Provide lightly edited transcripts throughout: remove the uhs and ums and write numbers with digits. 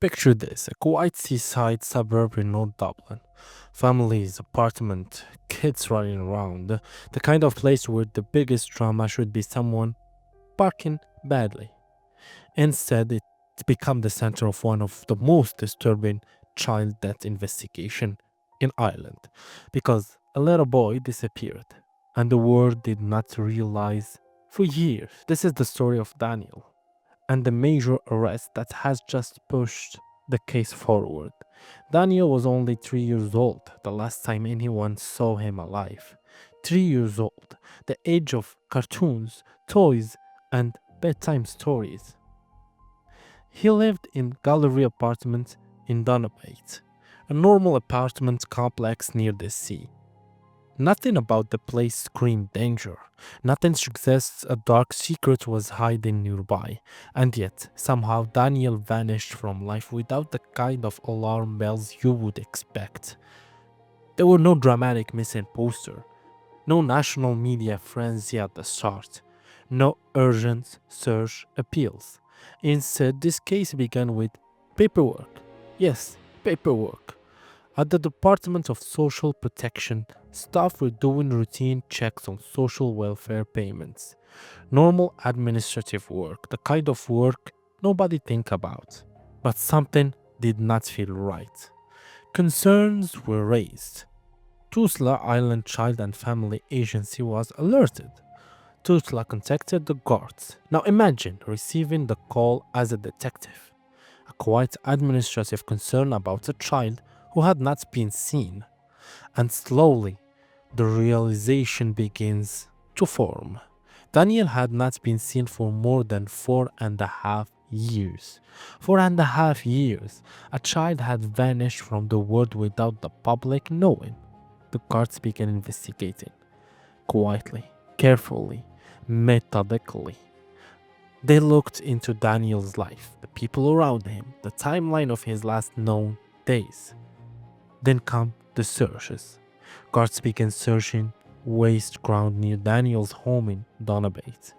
Picture this, a quiet seaside suburb in North Dublin. Families, apartment, kids running around. The kind of place where the biggest drama should be someone parking badly. Instead, it became the center of one of the most disturbing child death investigation in Ireland because a little boy disappeared and the world did not realize for years. This is the story of Daniel and the major arrest that has just pushed the case forward. Daniel was only 3 years old the last time anyone saw him alive. 3 years old, the age of cartoons, toys, and bedtime stories. He lived in gallery apartment in Donabate, a normal apartment complex near the sea. Nothing about the place screamed danger. Nothing suggests a dark secret was hiding nearby. And yet, somehow Daniel vanished from life without the kind of alarm bells you would expect. There were no dramatic missing poster, no national media frenzy at the start, no urgent search appeals. Instead, this case began with paperwork. Yes, paperwork. At the Department of Social Protection, staff were doing routine checks on social welfare payments. Normal administrative work, the kind of work nobody think about. But something did not feel right. Concerns were raised. Tuzla Island Child and Family Agency was alerted. Tuzla contacted the guards. Now imagine receiving the call as a detective. A quiet administrative concern about a child who had not been seen. And slowly, the realization begins to form. Daniel had not been seen for more than 4.5 years. 4.5 years. A child had vanished from the world without the public knowing. The guards began investigating. Quietly, carefully, methodically. They looked into Daniel's life, the people around him, the timeline of his last known days. Then come the searches. Guards began searching waste ground near Daniel's home in Donabate.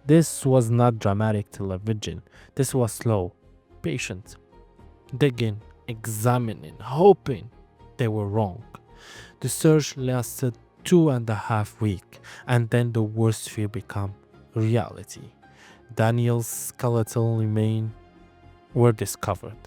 This was not dramatic television. This was slow, patient, digging, examining, hoping they were wrong. The search lasted 2.5 weeks, and then the worst fear became reality. Daniel's skeletal remains were discovered.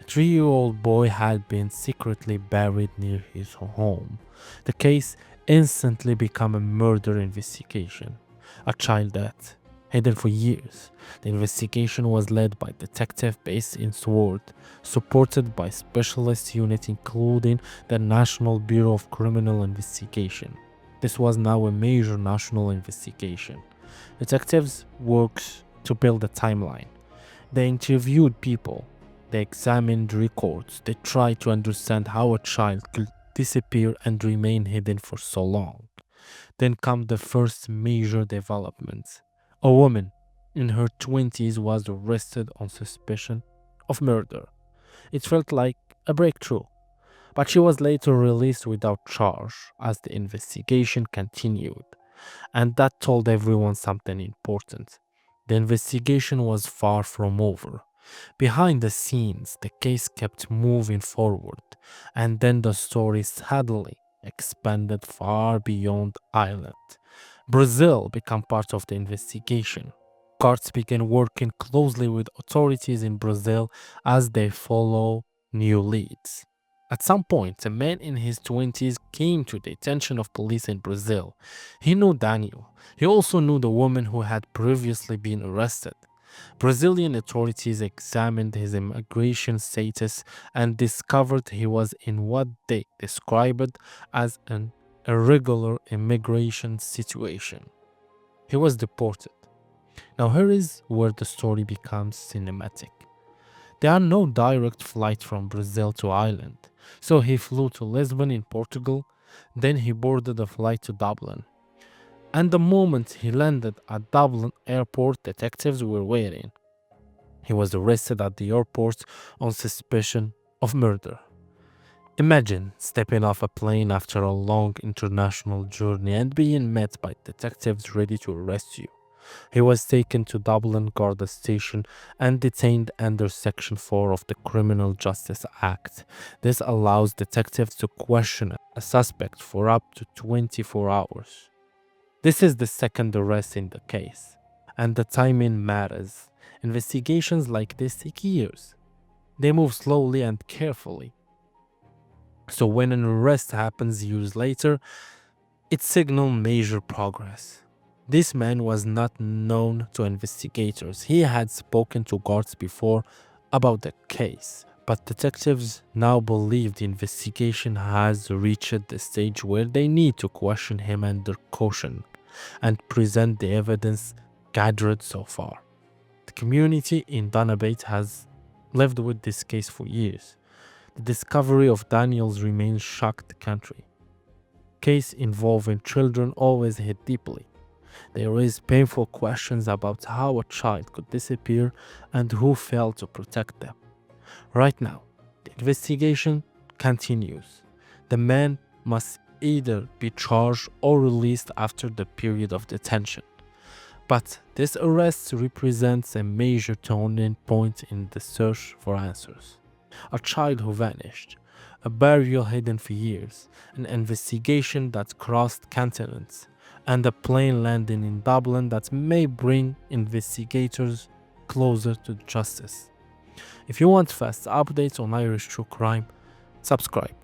A 3-year-old boy had been secretly buried near his home. The case instantly became a murder investigation, a child death, hidden for years. The investigation was led by detective based in Sword, supported by specialist units including the National Bureau of Criminal Investigation. This was now a major national investigation. Detectives worked to build a timeline. They interviewed people. They examined records. They tried to understand how a child could disappear and remain hidden for so long. Then come the first major developments. A woman in her 20s was arrested on suspicion of murder. It felt like a breakthrough, but she was later released without charge as the investigation continued. And that told everyone something important. The investigation was far from over. Behind the scenes, the case kept moving forward, and then the story sadly expanded far beyond Ireland. Brazil became part of the investigation. Courts began working closely with authorities in Brazil as they follow new leads. At some point, a man in his 20s came to the attention of police in Brazil. He knew Daniel. He also knew the woman who had previously been arrested. Brazilian authorities examined his immigration status and discovered he was in what they described as an irregular immigration situation. He was deported. Now, here is where the story becomes cinematic. There are no direct flights from Brazil to Ireland, so he flew to Lisbon in Portugal, then he boarded a flight to Dublin. And the moment he landed at Dublin Airport, detectives were waiting. He was arrested at the airport on suspicion of murder. Imagine stepping off a plane after a long international journey and being met by detectives ready to arrest you. He was taken to Dublin Garda station and detained under Section 4 of the Criminal Justice Act. This allows detectives to question a suspect for up to 24 hours. This is the second arrest in the case, and the timing matters. Investigations like this take years. They move slowly and carefully. So when an arrest happens years later, it signals major progress. This man was not known to investigators. He had spoken to guards before about the case, but detectives now believe the investigation has reached the stage where they need to question him under caution and present the evidence gathered so far. The community in Donabate has lived with this case for years. The discovery of Daniel's remains shocked the country. Case involving children always hit deeply. They raise painful questions about how a child could disappear and who failed to protect them. Right now, the investigation continues. The man must either be charged or released after the period of detention. But this arrest represents a major turning point in the search for answers. A child who vanished, a burial hidden for years, an investigation that crossed continents, and a plane landing in Dublin that may bring investigators closer to justice. If you want fast updates on Irish true crime, subscribe.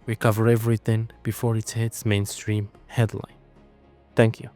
We cover everything before it hits mainstream headline. Thank you.